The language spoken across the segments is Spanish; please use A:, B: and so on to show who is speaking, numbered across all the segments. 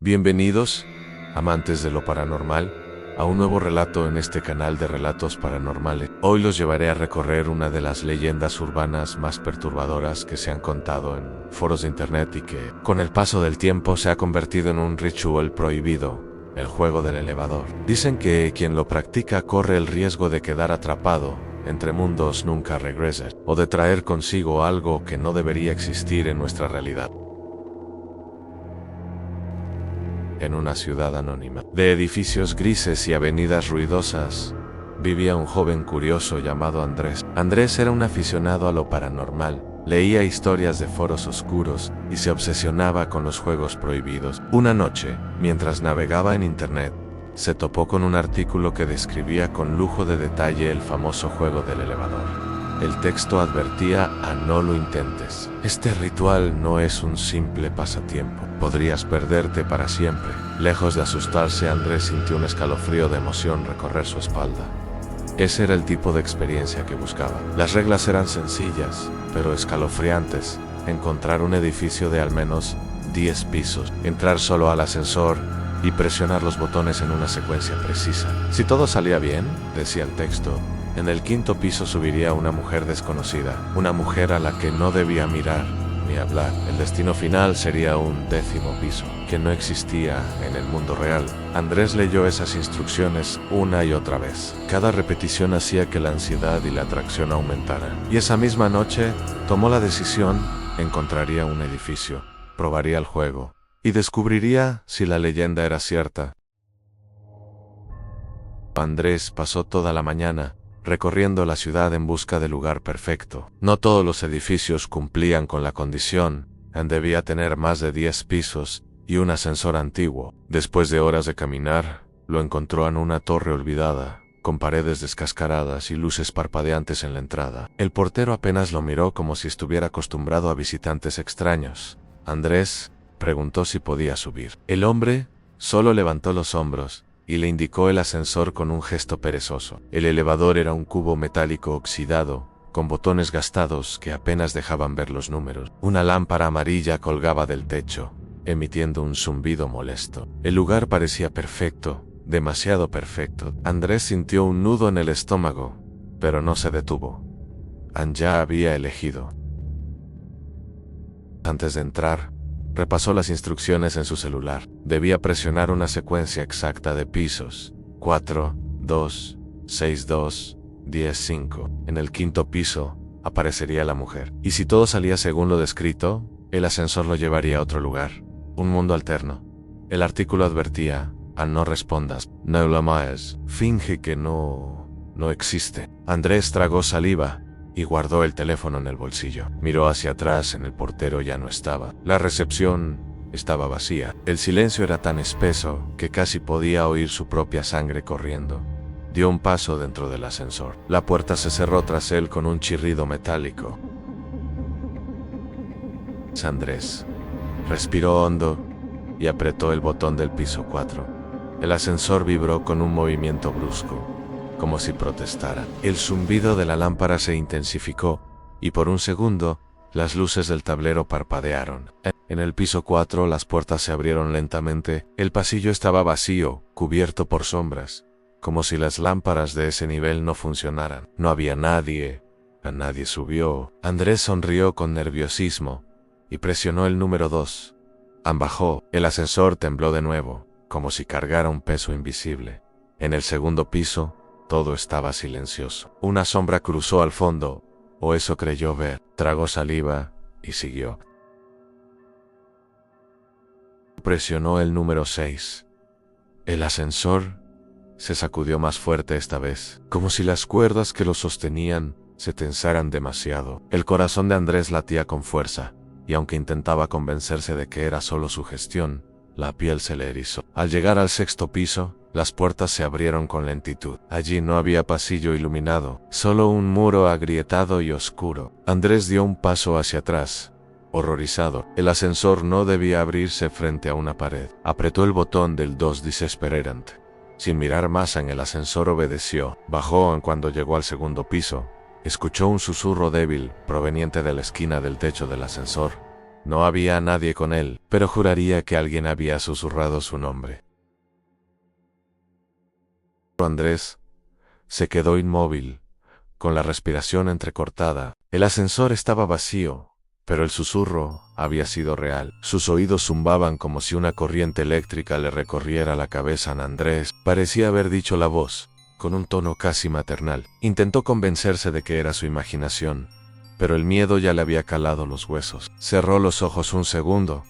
A: Bienvenidos, amantes de lo paranormal, a un nuevo relato en este canal de relatos paranormales. Hoy los llevaré a recorrer una de las leyendas urbanas más perturbadoras que se han contado en foros de internet y que, con el paso del tiempo, se ha convertido en un ritual prohibido, el juego del elevador. Dicen que quien lo practica corre el riesgo de quedar atrapado entre mundos nunca regresa, o de traer consigo algo que no debería existir en nuestra realidad. En una ciudad anónima, de edificios grises y avenidas ruidosas, vivía un joven curioso llamado Andrés. Andrés era un aficionado a lo paranormal, leía historias de foros oscuros y se obsesionaba con los juegos prohibidos. Una noche, mientras navegaba en internet, se topó con un artículo que describía con lujo de detalle el famoso juego del elevador. El texto advertía a no lo intentes. Este ritual no es un simple pasatiempo. Podrías perderte para siempre. Lejos de asustarse, Andrés sintió un escalofrío de emoción recorrer su espalda. Ese era el tipo de experiencia que buscaba. Las reglas eran sencillas, pero escalofriantes. Encontrar un edificio de al menos 10 pisos, entrar solo al ascensor y presionar los botones en una secuencia precisa. Si todo salía bien, decía el texto, en el 5.º piso subiría una mujer desconocida, una mujer a la que no debía mirar ni hablar. El destino final sería un 10.º piso, que no existía en el mundo real. Andrés leyó esas instrucciones una y otra vez. Cada repetición hacía que la ansiedad y la atracción aumentaran. Y esa misma noche tomó la decisión, encontraría un edificio, probaría el juego y descubriría si la leyenda era cierta. Andrés pasó toda la mañana recorriendo la ciudad en busca del lugar perfecto. No todos los edificios cumplían con la condición, debía tener más de 10 pisos y un ascensor antiguo. Después de horas de caminar, lo encontró en una torre olvidada, con paredes descascaradas y luces parpadeantes en la entrada. El portero apenas lo miró como si estuviera acostumbrado a visitantes extraños. Andrés preguntó si podía subir. El hombre solo levantó los hombros y le indicó el ascensor con un gesto perezoso. El elevador era un cubo metálico oxidado, con botones gastados que apenas dejaban ver los números. Una lámpara amarilla colgaba del techo, emitiendo un zumbido molesto. El lugar parecía perfecto, demasiado perfecto. Andrés sintió un nudo en el estómago, pero no se detuvo. Ya había elegido. Antes de entrar, repasó las instrucciones en su celular. Debía presionar una secuencia exacta de pisos: 4, 2, 6, 2, 10, 5. En el 5.º piso aparecería la mujer. Y si todo salía según lo descrito, el ascensor lo llevaría a otro lugar, un mundo alterno. El artículo advertía: no respondas, no lo amas, finge que no existe. Andrés tragó saliva y guardó el teléfono en el bolsillo. Miró hacia atrás, el portero ya no estaba. La recepción estaba vacía. El silencio era tan espeso que casi podía oír su propia sangre corriendo. Dio un paso dentro del ascensor. La puerta se cerró tras él con un chirrido metálico. Andrés respiró hondo y apretó el botón del piso 4. El ascensor vibró con un movimiento brusco, como si protestara. El zumbido de la lámpara se intensificó, y por un segundo, las luces del tablero parpadearon. En el piso 4 las puertas se abrieron lentamente. El pasillo estaba vacío, cubierto por sombras, como si las lámparas de ese nivel no funcionaran. No había nadie. Nadie subió. Andrés sonrió con nerviosismo y presionó el número 2. Bajó. El ascensor tembló de nuevo, como si cargara un peso invisible. En el 2.º piso, todo estaba silencioso. Una sombra cruzó al fondo, o eso creyó ver. Tragó saliva y siguió. Presionó el número 6. El ascensor se sacudió más fuerte esta vez, como si las cuerdas que lo sostenían se tensaran demasiado. El corazón de Andrés latía con fuerza, y aunque intentaba convencerse de que era solo su gestión, la piel se le erizó. Al llegar al 6.º piso, las puertas se abrieron con lentitud. Allí no había pasillo iluminado, solo un muro agrietado y oscuro. Andrés dio un paso hacia atrás, horrorizado. El ascensor no debía abrirse frente a una pared. Apretó el botón del 2 desesperante. Sin mirar más, en el ascensor obedeció. Bajó. Cuando llegó al 2.º piso, escuchó un susurro débil proveniente de la esquina del techo del ascensor. No había nadie con él, pero juraría que alguien había susurrado su nombre. Andrés se quedó inmóvil, con la respiración entrecortada. El ascensor estaba vacío, pero el susurro había sido real. Sus oídos zumbaban como si una corriente eléctrica le recorriera la cabeza a Andrés. Parecía haber dicho la voz, con un tono casi maternal. Intentó convencerse de que era su imaginación, pero el miedo ya le había calado los huesos. Cerró los ojos un segundo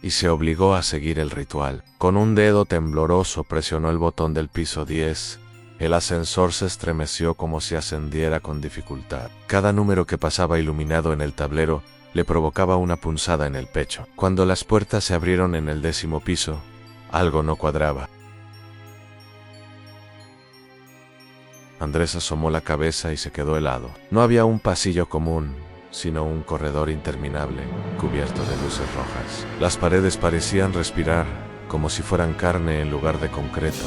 A: y se obligó a seguir el ritual. Con un dedo tembloroso presionó el botón del piso 10. El ascensor se estremeció como si ascendiera con dificultad. Cada número que pasaba iluminado en el tablero le provocaba una punzada en el pecho. Cuando las puertas se abrieron en el 10º piso, algo no cuadraba. Andrés asomó la cabeza y se quedó helado. No había un pasillo común, sino un corredor interminable, cubierto de luces rojas. Las paredes parecían respirar, como si fueran carne en lugar de concreto.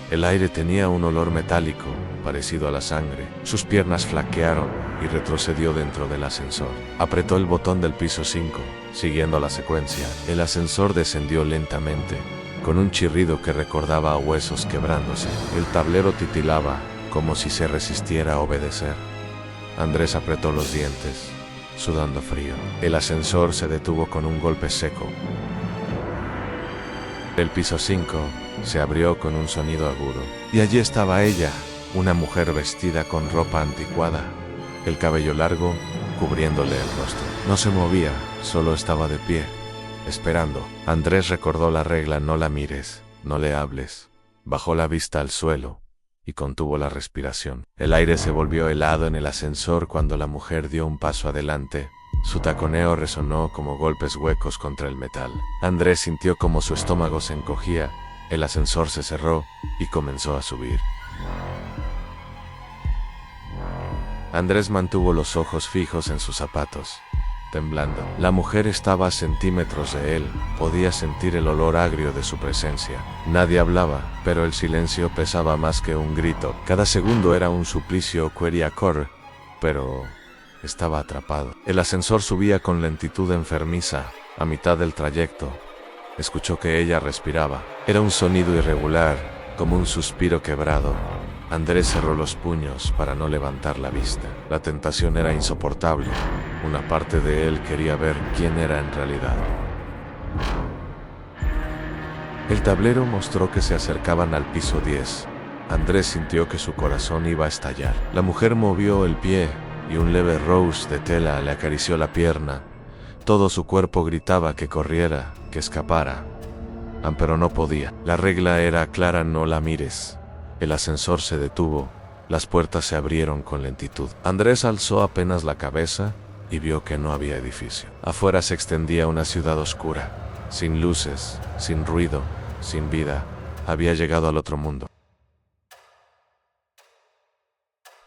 A: El aire tenía un olor metálico, parecido a la sangre. Sus piernas flaquearon y retrocedió dentro del ascensor. Apretó el botón del piso 5, siguiendo la secuencia. El ascensor descendió lentamente, con un chirrido que recordaba a huesos quebrándose. El tablero titilaba, como si se resistiera a obedecer. Andrés apretó los dientes, sudando frío. El ascensor se detuvo con un golpe seco. El piso 5 se abrió con un sonido agudo. Y allí estaba ella, una mujer vestida con ropa anticuada, el cabello largo cubriéndole el rostro. No se movía, solo estaba de pie, esperando. Andrés recordó la regla: no la mires, no le hables. Bajó la vista al suelo y contuvo la respiración. El aire se volvió helado en el ascensor cuando la mujer dio un paso adelante. Su taconeo resonó como golpes huecos contra el metal. Andrés sintió como su estómago se encogía. El ascensor se cerró y comenzó a subir. Andrés mantuvo los ojos fijos en sus zapatos, temblando. La mujer estaba a centímetros de él. Podía sentir el olor agrio de su presencia. Nadie hablaba, pero el silencio pesaba más que un grito. Cada segundo era un suplicio queriacor, pero estaba atrapado. El ascensor subía con lentitud enfermiza. A mitad del trayecto, escuchó que ella respiraba. Era un sonido irregular, como un suspiro quebrado. Andrés cerró los puños para no levantar la vista. La tentación era insoportable. Una parte de él quería ver quién era en realidad. El tablero mostró que se acercaban al piso 10. Andrés sintió que su corazón iba a estallar. La mujer movió el pie y un leve rouse de tela le acarició la pierna. Todo su cuerpo gritaba que corriera, que escapara. Pero no podía. La regla era clara: no la mires. El ascensor se detuvo. Las puertas se abrieron con lentitud. Andrés alzó apenas la cabeza y vio que no había edificio. Afuera se extendía una ciudad oscura, sin luces, sin ruido, sin vida. Había llegado al otro mundo.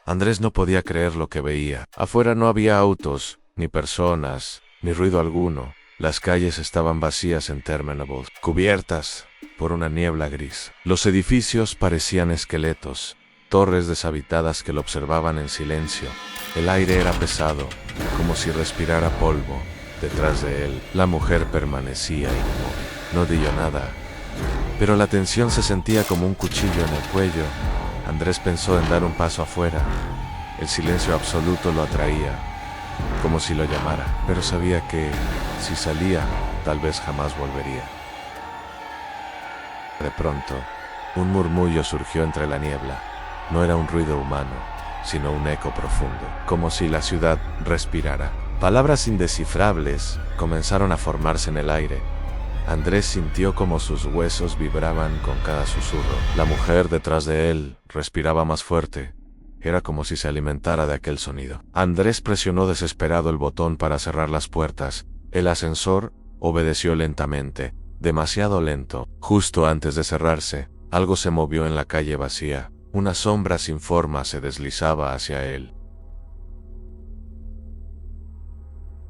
A: Andrés no podía creer lo que veía. Afuera no había autos, ni personas, ni ruido alguno. Las calles estaban vacías en Termenable, cubiertas por una niebla gris. Los edificios parecían esqueletos, torres deshabitadas que lo observaban en silencio. El aire era pesado, como si respirara polvo. Detrás de él, la mujer permanecía inmóvil. No dijo nada, pero la tensión se sentía como un cuchillo en el cuello. Andrés pensó en dar un paso afuera. El silencio absoluto lo atraía, como si lo llamara, pero sabía que, si salía, tal vez jamás volvería. De pronto, un murmullo surgió entre la niebla. No era un ruido humano, sino un eco profundo, como si la ciudad respirara. Palabras indescifrables comenzaron a formarse en el aire. Andrés sintió como sus huesos vibraban con cada susurro. La mujer detrás de él respiraba más fuerte. Era como si se alimentara de aquel sonido. Andrés presionó desesperado el botón para cerrar las puertas. El ascensor obedeció lentamente, demasiado lento. Justo antes de cerrarse, algo se movió en la calle vacía. Una sombra sin forma se deslizaba hacia él.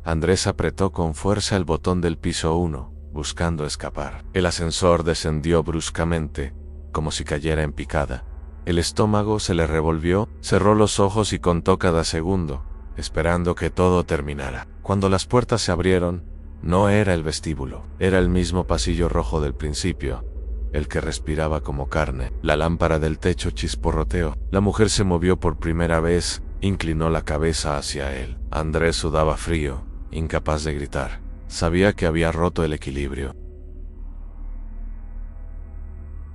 A: Andrés apretó con fuerza el botón del piso 1, buscando escapar. El ascensor descendió bruscamente, como si cayera en picada. El estómago se le revolvió, cerró los ojos y contó cada segundo, esperando que todo terminara. Cuando las puertas se abrieron, No era el vestíbulo, era el mismo pasillo rojo del principio, el que respiraba como carne. La lámpara del techo chisporroteó. La mujer se movió por primera vez, inclinó la cabeza hacia él. Andrés sudaba frío, incapaz de gritar. Sabía que había roto el equilibrio.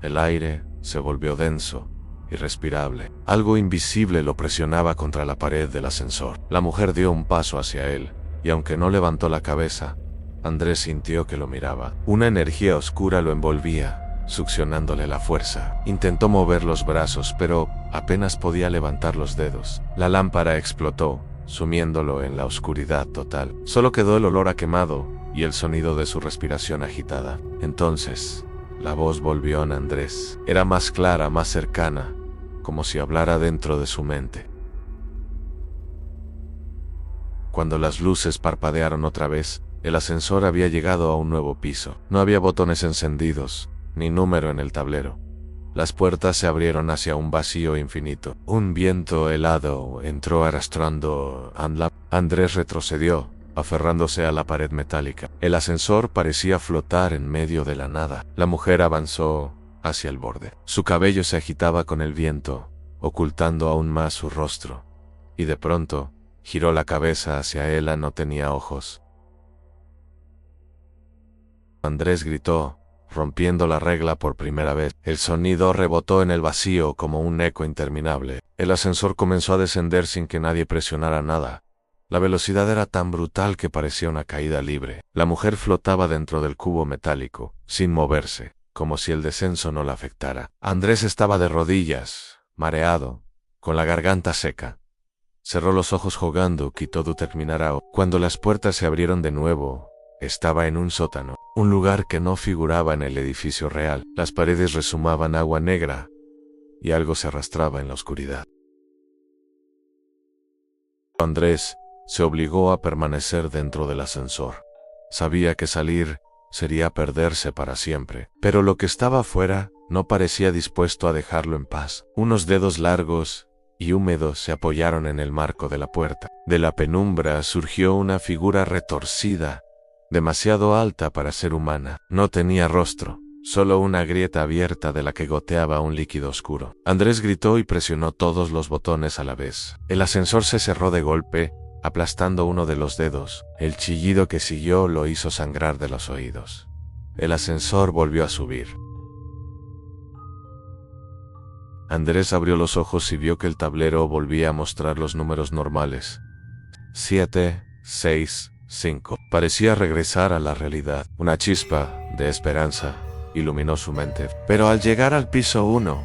A: El aire se volvió denso, irrespirable. Algo invisible lo presionaba contra la pared del ascensor. La mujer dio un paso hacia él, y aunque no levantó la cabeza, Andrés sintió que lo miraba. Una energía oscura lo envolvía, succionándole la fuerza. Intentó mover los brazos, pero apenas podía levantar los dedos. La lámpara explotó, sumiéndolo en la oscuridad total. Solo quedó el olor a quemado y el sonido de su respiración agitada. Entonces, la voz volvió a Andrés. Era más clara, más cercana, como si hablara dentro de su mente. Cuando las luces parpadearon otra vez, el ascensor había llegado a un nuevo piso. No había botones encendidos, ni número en el tablero. Las puertas se abrieron hacia un vacío infinito. Un viento helado entró arrastrando a Andrés retrocedió, aferrándose a la pared metálica. El ascensor parecía flotar en medio de la nada. La mujer avanzó hacia el borde. Su cabello se agitaba con el viento, ocultando aún más su rostro. Y de pronto, giró la cabeza hacia él. No tenía ojos. Andrés gritó, rompiendo la regla por primera vez. El sonido rebotó en el vacío como un eco interminable. El ascensor comenzó a descender sin que nadie presionara nada. La velocidad era tan brutal que parecía una caída libre. La mujer flotaba dentro del cubo metálico, sin moverse, como si el descenso no la afectara. Andrés estaba de rodillas, mareado, con la garganta seca. Cerró los ojos jugando que todo terminara. Cuando las puertas se abrieron de nuevo, estaba en un sótano, un lugar que no figuraba en el edificio real. Las paredes rezumaban agua negra, y algo se arrastraba en la oscuridad. Andrés se obligó a permanecer dentro del ascensor. Sabía que salir sería perderse para siempre, pero lo que estaba afuera no parecía dispuesto a dejarlo en paz. Unos dedos largos y húmedos se apoyaron en el marco de la puerta. De la penumbra surgió una figura retorcida, demasiado alta para ser humana. No tenía rostro, solo una grieta abierta de la que goteaba un líquido oscuro. Andrés gritó y presionó todos los botones a la vez. El ascensor se cerró de golpe, aplastando uno de los dedos. El chillido que siguió lo hizo sangrar de los oídos. El ascensor volvió a subir. Andrés abrió los ojos y vio que el tablero volvía a mostrar los números normales. 7, 6, 5. Parecía regresar a la realidad. Una chispa de esperanza iluminó su mente. Pero al llegar al piso 1,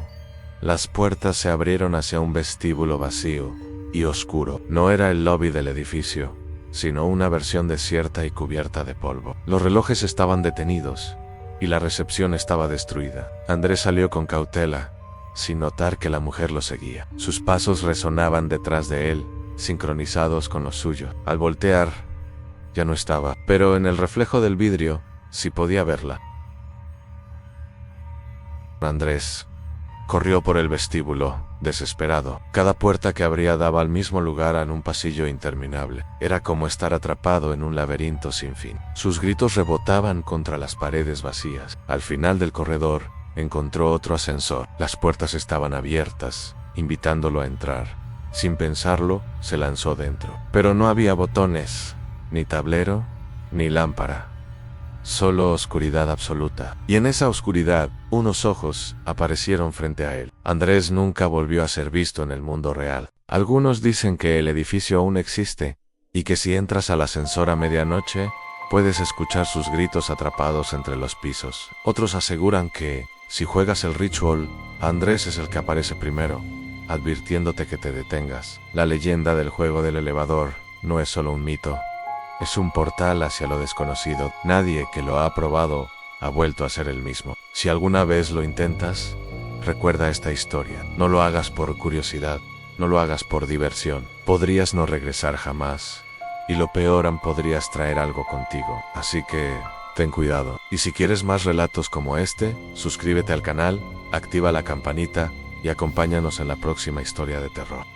A: las puertas se abrieron hacia un vestíbulo vacío y oscuro. No era el lobby del edificio, sino una versión desierta y cubierta de polvo. Los relojes estaban detenidos y la recepción estaba destruida. Andrés salió con cautela, sin notar que la mujer lo seguía. Sus pasos resonaban detrás de él, sincronizados con los suyos. Al voltear, ya no estaba, pero en el reflejo del vidrio sí podía verla. Andrés corrió por el vestíbulo, desesperado. Cada puerta que abría daba al mismo lugar en un pasillo interminable. Era como estar atrapado en un laberinto sin fin. Sus gritos rebotaban contra las paredes vacías. Al final del corredor, encontró otro ascensor. Las puertas estaban abiertas, invitándolo a entrar. Sin pensarlo, se lanzó dentro. Pero no había botones, ni tablero, ni lámpara. Solo oscuridad absoluta. Y en esa oscuridad, unos ojos aparecieron frente a él. Andrés nunca volvió a ser visto en el mundo real. Algunos dicen que el edificio aún existe, y que si entras al ascensor a medianoche, puedes escuchar sus gritos atrapados entre los pisos. Otros aseguran que, si juegas el ritual, Andrés es el que aparece primero, advirtiéndote que te detengas. La leyenda del juego del elevador no es solo un mito. Es un portal hacia lo desconocido. Nadie que lo ha probado ha vuelto a ser el mismo. Si alguna vez lo intentas, recuerda esta historia. No lo hagas por curiosidad, no lo hagas por diversión. Podrías no regresar jamás, y lo peor, podrías traer algo contigo. Así que, ten cuidado. Y si quieres más relatos como este, suscríbete al canal, activa la campanita y acompáñanos en la próxima historia de terror.